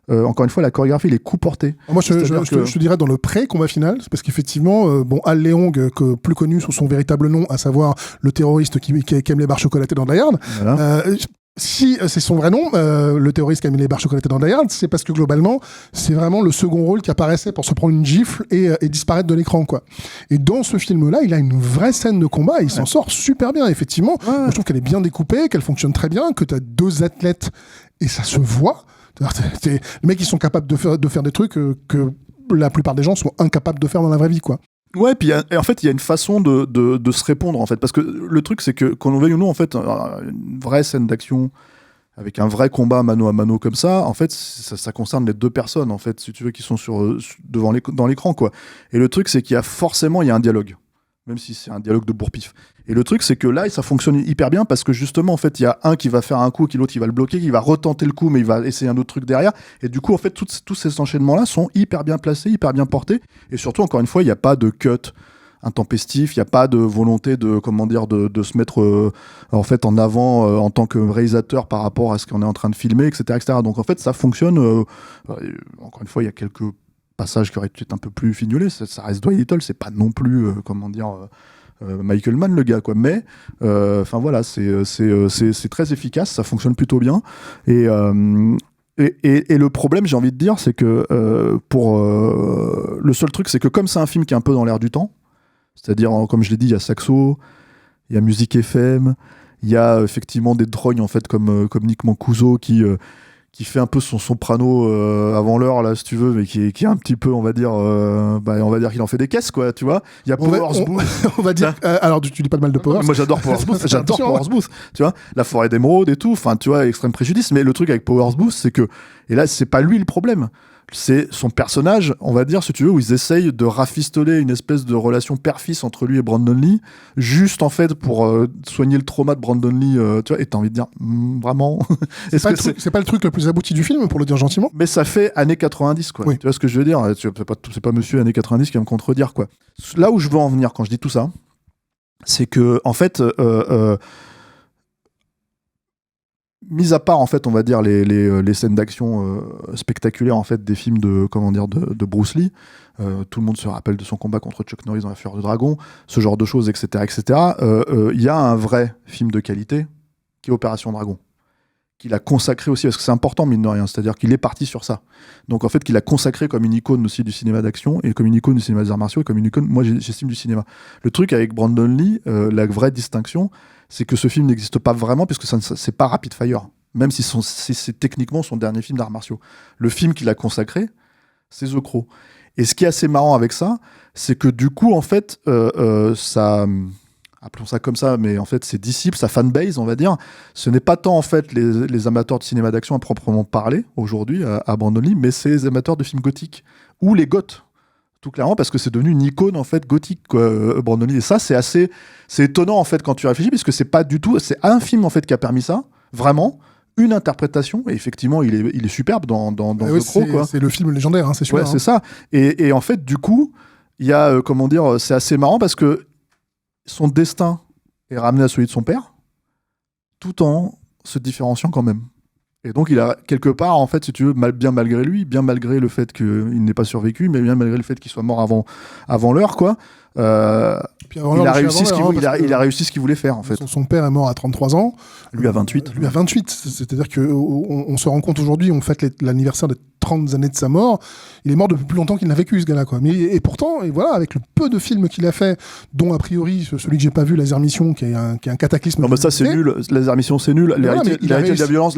Speaker 2: encore une fois, la chorégraphie, les coups portés.
Speaker 3: Moi, je te dirais dans le pré-combat final, parce qu'effectivement, Al Leong, plus connu sous son véritable nom, à savoir le terroriste qui aime les barres chocolatées dans Die Hard, voilà. Si c'est son vrai nom, le terroriste qui a mis les barres chocolatées dans Die Hard, c'est parce que globalement, c'est vraiment le second rôle qui apparaissait pour se prendre une gifle et disparaître de l'écran, quoi. Et dans ce film-là, il a une vraie scène de combat, et il s'en sort super bien, effectivement. Ouais. Moi, je trouve qu'elle est bien découpée, qu'elle fonctionne très bien, que tu as deux athlètes, et ça se voit. Les mecs, ils sont capables de faire des trucs que la plupart des gens sont incapables de faire dans la vraie vie, quoi.
Speaker 2: Ouais, puis en fait, il y a une façon de se répondre, en fait. Parce que le truc, c'est que, quand on veuille ou non, en fait, une vraie scène d'action avec un vrai combat mano à mano comme ça, en fait, ça concerne les deux personnes, en fait, si tu veux, qui sont dans l'écran, quoi. Et le truc, c'est qu'il y a forcément un dialogue. Même si c'est un dialogue de bourre-pif. Et le truc, c'est que là, ça fonctionne hyper bien parce que justement, en fait, il y a un qui va faire un coup, l'autre qui va le bloquer, qui va retenter le coup, mais il va essayer un autre truc derrière. Et du coup, en fait, tous ces enchaînements-là sont hyper bien placés, hyper bien portés. Et surtout, encore une fois, il n'y a pas de cut intempestif, il n'y a pas de volonté de se mettre en fait en avant en tant que réalisateur par rapport à ce qu'on est en train de filmer, etc., etc. Donc en fait, ça fonctionne. Encore une fois, il y a quelques passages qui auraient été un peu plus fignolés. Ça reste Dwight Little, c'est pas non plus Michael Mann, le gars, quoi. Mais enfin voilà, c'est très efficace, ça fonctionne plutôt bien. Et le problème, j'ai envie de dire, c'est que le seul truc, c'est que comme c'est un film qui est un peu dans l'air du temps, c'est-à-dire, comme je l'ai dit, il y a Saxo, il y a Musique FM, il y a effectivement des drognes en fait comme Nick Mancuso qui fait un peu son soprano avant l'heure, là, si tu veux, mais qui est un petit peu, on va dire qu'il en fait des caisses, quoi, tu vois. Il y a Powers Booth.
Speaker 3: On va dire, alors tu dis pas de mal de Powers.
Speaker 2: Moi, j'adore Powers Booth, tu vois. La Forêt d'Émeraude et tout, enfin, tu vois, Extrême Préjudice, mais le truc avec Powers Booth, c'est que, et là, c'est pas lui le problème. c'est son personnage, on va dire, si tu veux, où ils essayent de rafistoler une espèce de relation père-fils entre lui et Brandon Lee, juste en fait pour soigner le trauma de Brandon Lee, tu vois, et t'as envie de dire, vraiment
Speaker 3: c'est pas le truc le plus abouti du film, pour le dire gentiment.
Speaker 2: Mais ça fait années 90, quoi.
Speaker 3: Oui.
Speaker 2: Tu vois ce que je veux dire? C'est pas monsieur années 90 qui va me contredire, quoi. Là où je veux en venir quand je dis tout ça, c'est que, en fait, mis à part, en fait, on va dire, les scènes d'action spectaculaires, en fait, des films de Bruce Lee, tout le monde se rappelle de son combat contre Chuck Norris dans La Fureur du Dragon, ce genre de choses, etc., etc. Il y a un vrai film de qualité qui est Opération Dragon, qu'il a consacré aussi, parce que c'est important, mine de rien, c'est-à-dire qu'il est parti sur ça. Donc, en fait, qu'il a consacré comme une icône aussi du cinéma d'action, et comme une icône du cinéma des arts martiaux, et comme une icône, moi, j'estime, du cinéma. Le truc avec Brandon Lee, la vraie distinction, c'est que ce film n'existe pas vraiment, puisque c'est pas Rapid Fire, même si c'est techniquement son dernier film d'arts martiaux. Le film qu'il a consacré, c'est The Crow. Et ce qui est assez marrant avec ça, c'est que du coup, en fait, ça... appelons ça comme ça, mais en fait, ses disciples, sa fanbase, on va dire, ce n'est pas tant en fait les amateurs de cinéma d'action à proprement parler aujourd'hui à Brandon Lee, mais c'est les amateurs de films gothiques ou les goths, tout clairement, parce que c'est devenu une icône en fait gothique, quoi, Brandon Lee. Et ça, c'est étonnant en fait quand tu réfléchis, puisque c'est pas du tout, c'est un film en fait qui a permis ça, vraiment. Une interprétation, et effectivement, il est superbe dans The Crow, quoi.
Speaker 3: C'est le film légendaire, hein, c'est sûr.
Speaker 2: Ouais, c'est ça. Et en fait, du coup, il y a, comment dire, c'est assez marrant parce que son destin est ramené à celui de son père, tout en se différenciant quand même. Et donc, il a quelque part, en fait, si tu veux, bien malgré lui, bien malgré le fait qu'il n'ait pas survécu, mais bien malgré le fait qu'il soit mort avant l'heure, quoi. Il a réussi ce qu'il voulait faire, en fait.
Speaker 3: Son père est mort à 33 ans.
Speaker 2: Lui à 28.
Speaker 3: Lui à 28. C'est-à-dire qu'on se rend compte aujourd'hui, on fête l'anniversaire des 30 années de sa mort. Il est mort depuis plus longtemps qu'il n'a vécu, ce gars-là, quoi. Et pourtant, et voilà, avec le peu de films qu'il a fait, dont a priori celui que j'ai pas vu, Laser Mission, qui est un cataclysme.
Speaker 2: Non, mais ça, c'est nul. Laser Mission, c'est nul. L'héritier de la violence,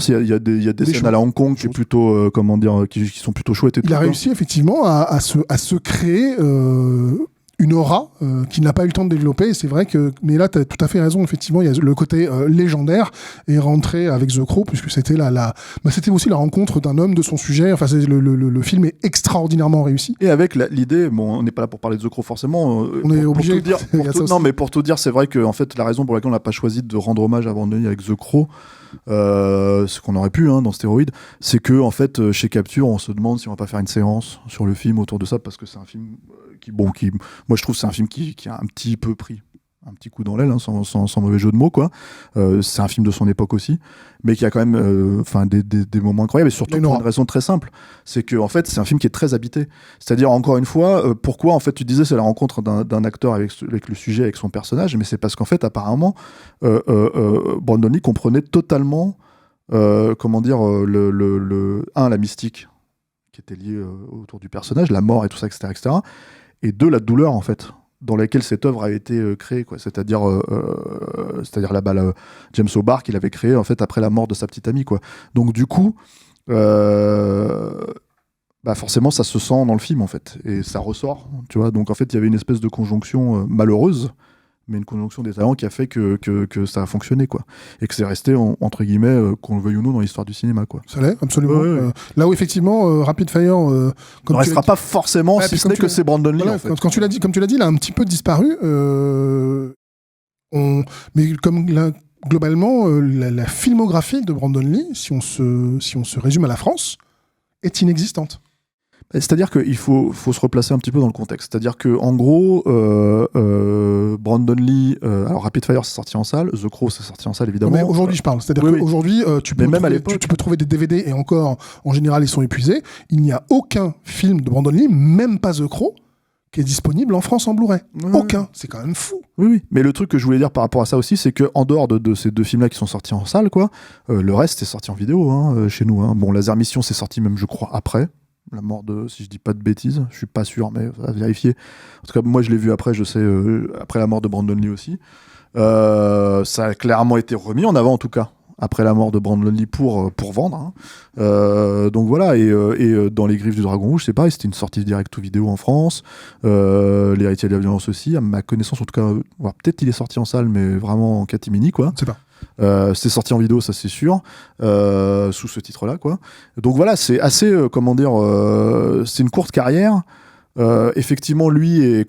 Speaker 2: il y a des scènes à la Hong Kong qui est plutôt, qui sont plutôt chouettes et tout.
Speaker 3: Il a réussi effectivement à se créer une aura qu'il n'a pas eu le temps de développer. Et c'est vrai que, mais là, tu as tout à fait raison, effectivement, il y a le côté légendaire est rentré avec The Crow, puisque c'était c'était aussi la rencontre d'un homme de son sujet. Enfin, le film est extraordinairement réussi.
Speaker 2: Et avec l'idée, bon, on n'est pas là pour parler de The Crow forcément.
Speaker 3: On est obligé.
Speaker 2: Non, mais pour tout dire, c'est vrai que en fait, la raison pour laquelle on n'a pas choisi de rendre hommage à Brandon Lee avec The Crow, ce qu'on aurait pu dans Stéroïde, c'est que en fait, chez Capture, on se demande si on va pas faire une séance sur le film autour de ça, parce que c'est un film moi je trouve que c'est un film qui a un petit peu pris un petit coup dans l'aile, sans mauvais jeu de mots, quoi. C'est un film de son époque aussi, mais qui a quand même des moments incroyables, et surtout pour une raison très simple, c'est que en fait c'est un film qui est très habité. C'est-à-dire, encore une fois, pourquoi en fait tu disais c'est la rencontre d'un acteur avec le sujet, avec son personnage, mais c'est parce qu'en fait apparemment Brandon Lee comprenait totalement la mystique qui était liée autour du personnage, la mort et tout ça, etc., etc., et deux, la douleur en fait dans laquelle cette œuvre a été créée, quoi. C'est-à-dire James O'Barr qu'il avait créé en fait après la mort de sa petite amie, quoi. Donc du coup, forcément ça se sent dans le film en fait, et ça ressort, tu vois. Donc en fait il y avait une espèce de conjonction malheureuse, mais une conjonction des talents qui a fait que ça a fonctionné, quoi, et que c'est resté entre guillemets, qu'on le veuille ou non, dans l'histoire du cinéma, quoi.
Speaker 3: Ça l'est, absolument. Ouais. Là où effectivement Rapid Fire
Speaker 2: ne restera pas forcément, si ce n'est que c'est Brandon Lee, en fait.
Speaker 3: Comme tu l'as dit, il a un petit peu disparu, mais comme globalement la filmographie de Brandon Lee, si on se résume à la France, est inexistante.
Speaker 2: C'est-à-dire qu'il faut se replacer un petit peu dans le contexte. C'est-à-dire qu'en gros, Brandon Lee, alors Rapid Fire c'est sorti en salle, The Crow c'est sorti en salle évidemment.
Speaker 3: Mais aujourd'hui je parle, c'est-à-dire qu'aujourd'hui tu peux trouver des DVD, et encore en général ils sont épuisés. Il n'y a aucun film de Brandon Lee, même pas The Crow, qui est disponible en France en Blu-ray. Aucun, c'est quand même fou.
Speaker 2: Oui. Mais le truc que je voulais dire par rapport à ça aussi, c'est qu'en dehors de ces deux films-là qui sont sortis en salle, quoi, le reste est sorti en vidéo chez nous. Bon, Laser Mission c'est sorti même, je crois, après la mort si je dis pas de bêtises, je suis pas sûr, mais à vérifier. En tout cas, moi je l'ai vu après, je sais, après la mort de Brandon Lee aussi. Ça a clairement été remis en avant, en tout cas, après la mort de Brandon Lee pour vendre. Donc voilà, et dans Les Griffes du Dragon Rouge, c'est pareil, c'était une sortie direct ou vidéo en France. L'Héritier de la violence aussi, à ma connaissance, en tout cas, peut-être il est sorti en salle, mais vraiment en catimini, quoi.
Speaker 3: C'est pas.
Speaker 2: C'est sorti en vidéo, ça c'est sûr, sous ce titre-là, quoi. Donc voilà, c'est assez, c'est une courte carrière. Effectivement, lui, et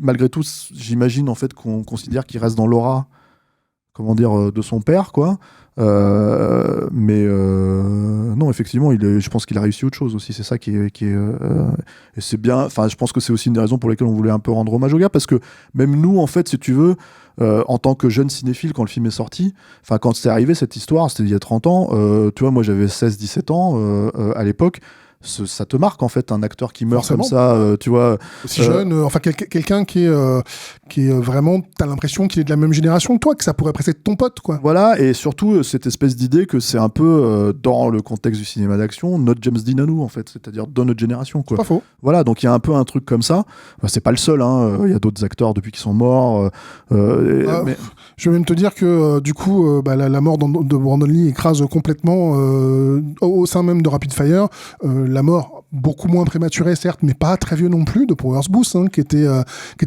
Speaker 2: malgré tout, j'imagine en fait qu'on considère qu'il reste dans l'aura, de son père, quoi. Non, effectivement, je pense qu'il a réussi autre chose aussi. C'est ça qui est et c'est bien. Enfin, je pense que c'est aussi une des raisons pour lesquelles on voulait un peu rendre hommage au gars, parce que même nous, en fait, si tu veux, en tant que jeune cinéphile, quand le film est sorti, enfin, quand c'est arrivé cette histoire, c'était il y a 30 ans. Tu vois, moi, j'avais 16-17 ans à l'époque. Ça te marque en fait un acteur qui meurt
Speaker 3: Forcément.
Speaker 2: comme ça, tu vois.
Speaker 3: Aussi jeune, quelqu'un qui est vraiment, t'as l'impression qu'il est de la même génération que toi, que ça pourrait presque être ton pote, quoi.
Speaker 2: Voilà, et surtout cette espèce d'idée que c'est un peu dans le contexte du cinéma d'action, notre James Dean à nous en fait, c'est-à-dire dans notre génération, quoi.
Speaker 3: C'est pas faux.
Speaker 2: Voilà, donc il y a un peu un truc comme ça. Enfin, c'est pas le seul, hein. Il y a d'autres acteurs depuis qu'ils sont morts. Mais...
Speaker 3: Je vais même te dire que du coup, la mort de Brandon Lee écrase complètement au sein même de Rapid Fire la mort beaucoup moins prématurée certes, mais pas très vieux non plus, de Powers Booth, qui était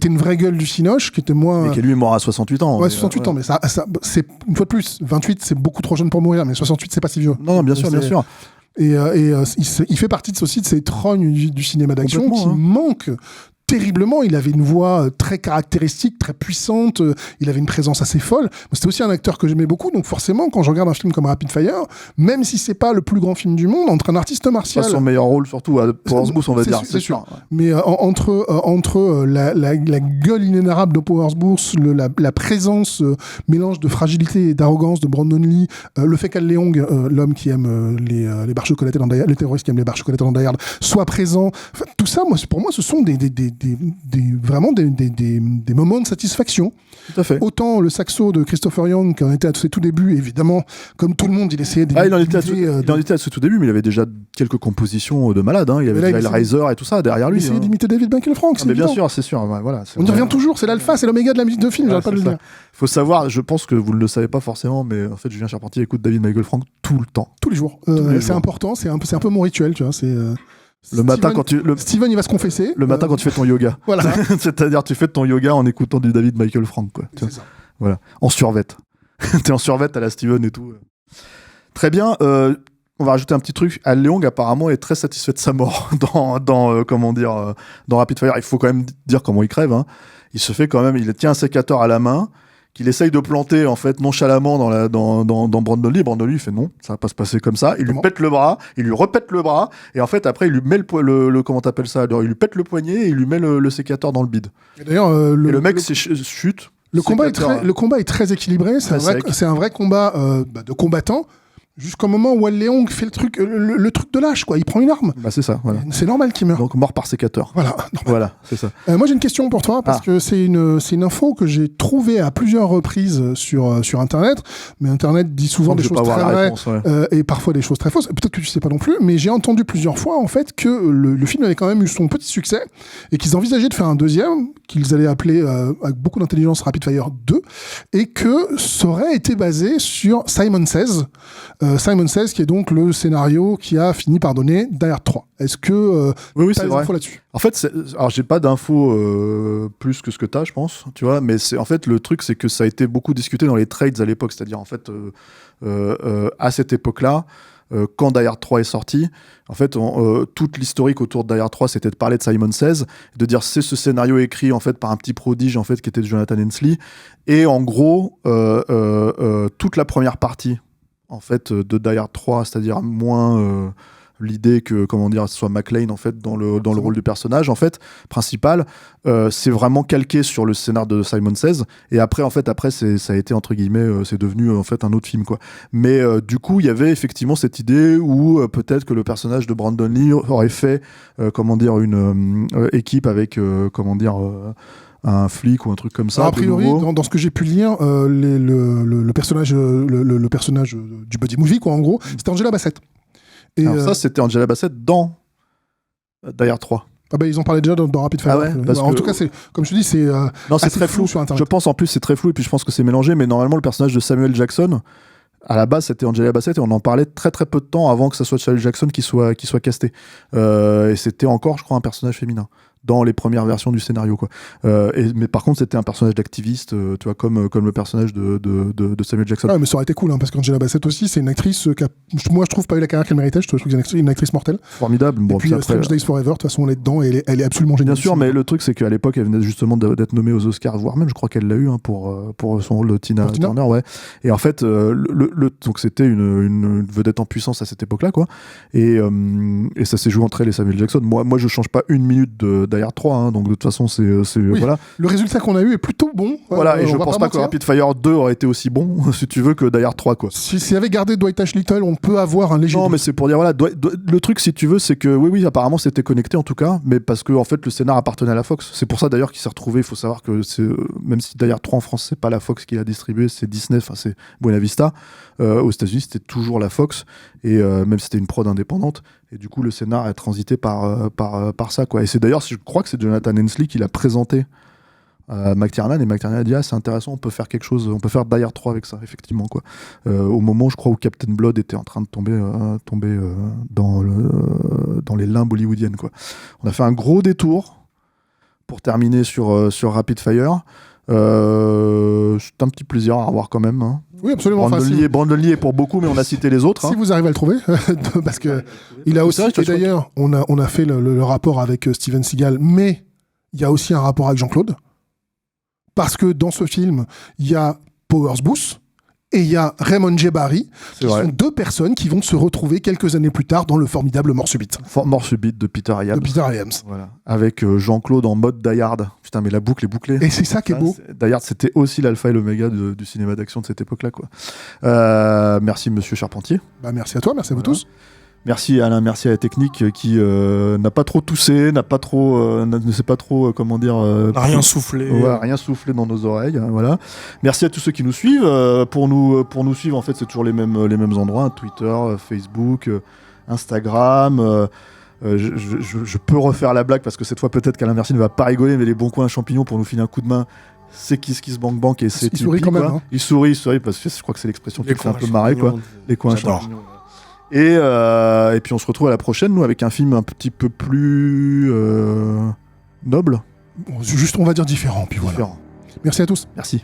Speaker 3: une vraie gueule du cinoche, qui était moins...
Speaker 2: Mais qui lui est mort à 68 ans.
Speaker 3: Ouais, 68 ans, mais ça c'est une fois de plus, 28 c'est beaucoup trop jeune pour mourir, mais 68 c'est pas si vieux.
Speaker 2: Non, bien sûr, bien sûr.
Speaker 3: Et il fait partie de de ces trognes du cinéma d'action qui manquent terriblement. Il avait une voix très caractéristique, très puissante, il avait une présence assez folle. C'était aussi un acteur que j'aimais beaucoup, donc forcément, quand je regarde un film comme Rapid Fire, même si c'est pas le plus grand film du monde, entre un artiste martial...
Speaker 2: Pas son meilleur rôle, surtout à Powers Booth, on va dire.
Speaker 3: C'est sûr. Mais entre la gueule inénarrable de Powers Booth, la présence, mélange de fragilité et d'arrogance de Brandon Lee, le fait qu'Al Leong, l'homme qui aime les barres chocolatées dans Die Hard, le terroriste qui aime les barres chocolatées dans Die Hard, soit présent, enfin, tout ça, pour moi, ce sont vraiment des moments de satisfaction.
Speaker 2: Tout à fait.
Speaker 3: Autant le saxo de Christopher Young, qui en était à ses tout débuts, évidemment, comme tout le monde, il essayait
Speaker 2: il en était à ce tout début, mais il avait déjà quelques compositions de malade. Hein. Il y avait déjà Hellraiser et tout ça derrière lui.
Speaker 3: Il essayait d'imiter David Michael Frank.
Speaker 2: Mais bien sûr, c'est sûr. Voilà,
Speaker 3: on y revient toujours, c'est l'alpha, c'est l'oméga de la musique de film, j'arrête pas de le dire.
Speaker 2: Il faut savoir, je pense que vous ne le savez pas forcément, mais en fait, Julien Charpentier écoute David Michael Frank tout le temps.
Speaker 3: Tous les jours. C'est important, c'est un peu mon rituel, tu vois.
Speaker 2: Le matin,
Speaker 3: Steven, il va se confesser.
Speaker 2: Le matin, quand tu fais ton yoga.
Speaker 3: Voilà.
Speaker 2: C'est-à-dire, tu fais ton yoga en écoutant du David Michael Frank, quoi.
Speaker 3: C'est ça.
Speaker 2: Voilà. En survette. T'es en survette à la Steven et tout. Très bien. On va rajouter un petit truc. Al Leong, apparemment, est très satisfait de sa mort dans Rapid Fire. Il faut quand même dire comment il crève. Hein. Il se fait quand même. Il tient un sécateur à la main, qu'il essaye de planter en fait nonchalamment dans Brandon Lee. Brandon Lee il fait non, ça va pas se passer comme ça. Il lui pète le bras, il lui repète le bras, et en fait après il lui met le comment t'appelles ça, il lui pète le poignet et il lui met le sécateur dans le bide.
Speaker 3: Et d'ailleurs,
Speaker 2: le mec chute.
Speaker 3: Le combat est très équilibré. C'est un vrai combat de combattants. Jusqu'au moment où Al Leong fait le truc de lâche, quoi. Il prend une arme.
Speaker 2: Bah c'est ça, voilà.
Speaker 3: C'est normal qu'il meure.
Speaker 2: Donc mort par sécateur. Voilà, c'est ça.
Speaker 3: Moi j'ai une question pour toi, parce que c'est une info que j'ai trouvée à plusieurs reprises sur Internet. Mais Internet dit souvent des choses très vraies et parfois des choses très fausses. Peut-être que tu sais pas non plus, mais j'ai entendu plusieurs fois en fait que le film avait quand même eu son petit succès et qu'ils envisageaient de faire un deuxième, qu'ils allaient appeler avec beaucoup d'intelligence Rapid Fire 2, et que ça aurait été basé sur Simon Says. Simon Says, qui est donc le scénario qui a fini par donner Die Hard 3. Est-ce que
Speaker 2: oui,
Speaker 3: t'as
Speaker 2: des
Speaker 3: infos là-dessus?
Speaker 2: En fait, alors j'ai pas d'infos plus que ce que t'as, je pense, tu vois, mais en fait le truc c'est que ça a été beaucoup discuté dans les trades à l'époque, c'est-à-dire en fait à cette époque-là, quand Die Hard 3 est sorti, en fait toute l'historique autour de Die Hard 3 c'était de parler de Simon Says, de dire c'est ce scénario écrit en fait par un petit prodige en fait qui était Jonathan Hensleigh, et en gros toute la première partie en fait de Die Hard 3, c'est-à-dire moins l'idée que ce soit McClane en fait dans le rôle du personnage en fait principal, c'est vraiment calqué sur le scénar de Simon Says, et après ça a été entre guillemets c'est devenu en fait un autre film, quoi. Mais du coup il y avait effectivement cette idée où peut-être que le personnage de Brandon Lee aurait fait une équipe avec un flic ou un truc comme ça.
Speaker 3: Alors, a priori, dans ce que j'ai pu lire, le personnage du buddy movie, quoi, en gros, c'était Angela Bassett. Et
Speaker 2: alors ça, c'était Angela Bassett dans Die Hard 3.
Speaker 3: Ah bah ils en parlaient déjà dans Rapid Fire.
Speaker 2: Ah ouais,
Speaker 3: en tout cas, c'est, comme je te dis, c'est
Speaker 2: c'est très flou
Speaker 3: sur Internet.
Speaker 2: Je pense en plus c'est très flou, et puis je pense que c'est mélangé, mais normalement le personnage de Samuel Jackson, à la base c'était Angela Bassett, et on en parlait très très peu de temps avant que ça soit Samuel Jackson qui soit casté. Et c'était encore, je crois, un personnage féminin. dans les premières versions du scénario, quoi. Mais par contre, c'était un personnage d'activiste, tu vois, comme le personnage de Samuel Jackson.
Speaker 3: Ouais, mais ça aurait été cool, hein, parce qu'Angela Bassett aussi, c'est une actrice qui a, moi je trouve pas eu la carrière qu'elle méritait, je trouve que c'est une actrice mortelle.
Speaker 2: Formidable. Bon,
Speaker 3: et puis Strange Days Forever, de toute façon, elle est dedans et elle est absolument géniale.
Speaker 2: Bien sûr, mais le truc, c'est qu'à l'époque, elle venait justement d'être nommée aux Oscars, voire même, je crois qu'elle l'a eu, hein, pour son rôle de Tina Turner, ouais. Et en fait, donc c'était une vedette en puissance à cette époque-là, quoi. Et ça s'est joué entre elle et Samuel Jackson. Moi, je change pas une minute d'I Hard 3, hein, donc de toute façon,
Speaker 3: oui,
Speaker 2: voilà.
Speaker 3: Le résultat qu'on a eu est plutôt bon.
Speaker 2: Voilà, et je pense pas que Rapid Fire 2 aurait été aussi bon, si tu veux, que Die Hard 3, quoi.
Speaker 3: S'il avait gardé Dwight Little, on peut avoir un léger.
Speaker 2: Non, mais c'est pour dire, voilà, le truc, si tu veux, c'est que, oui, apparemment, c'était connecté en tout cas, mais parce que, en fait, le scénar appartenait à la Fox. C'est pour ça d'ailleurs qu'il s'est retrouvé. Il faut savoir que même si Die Hard 3 en France, c'est pas la Fox qui l'a distribué, c'est Disney, enfin, c'est Buena Vista. Aux États-Unis, c'était toujours la Fox, et même si c'était une prod indépendante. Et du coup, le scénar a transité par ça, quoi. Et c'est d'ailleurs, je crois que c'est Jonathan Hensleigh qui l'a présenté à McTiernan, et McTiernan a dit c'est intéressant, on peut faire quelque chose, on peut faire Die Hard 3 avec ça, effectivement, quoi. Au moment, je crois, où Captain Blood était en train de tomber dans les limbes hollywoodiennes, quoi. On a fait un gros détour pour terminer sur Rapid Fire. C'est un petit plaisir à revoir quand même, hein.
Speaker 3: Oui, absolument.
Speaker 2: Brandon Lee est pour beaucoup, mais on a cité les autres.
Speaker 3: Si vous arrivez à le trouver, parce que il a aussi. Et d'ailleurs, on a fait le rapport avec Steven Seagal, mais il y a aussi un rapport avec Jean-Claude. Parce que dans ce film, il y a Powers Booth et il y a Raymond J. Barry, qui sont deux personnes qui vont se retrouver quelques années plus tard dans le formidable Mort Subite.
Speaker 2: Mort Subite de Peter Iams. Voilà. Avec Jean-Claude en mode Die Hard. Putain, mais la boucle est bouclée.
Speaker 3: Et c'est ça qui est beau.
Speaker 2: Die Hard, c'était aussi l'alpha et l'oméga du cinéma d'action de cette époque-là, quoi. Merci, monsieur Charpentier.
Speaker 3: Merci à toi, merci à vous tous.
Speaker 2: Merci Alain, merci à la technique qui n'a pas trop toussé, ne sait pas trop comment dire.
Speaker 4: Rien soufflé.
Speaker 2: Ouais, rien soufflé dans nos oreilles. Hein, voilà. Merci à tous ceux qui nous suivent. Pour nous suivre, en fait, c'est toujours les mêmes endroits, hein, Twitter, Facebook, Instagram. Je peux refaire la blague parce que cette fois peut-être qu'Alain Merci ne va pas rigoler, mais les bons coins champignons pour nous filer un coup de main. C'est Kiss Bank Bank et c'est.
Speaker 3: Il sourit quand même. Hein.
Speaker 2: Il sourit parce que je crois que c'est l'expression qui fait un peu marrer, quoi. Les coins champignons. Et puis on se retrouve à la prochaine, nous, avec un film un petit peu plus noble.
Speaker 3: Juste, on va dire différent, puis voilà. Merci à tous.
Speaker 2: Merci.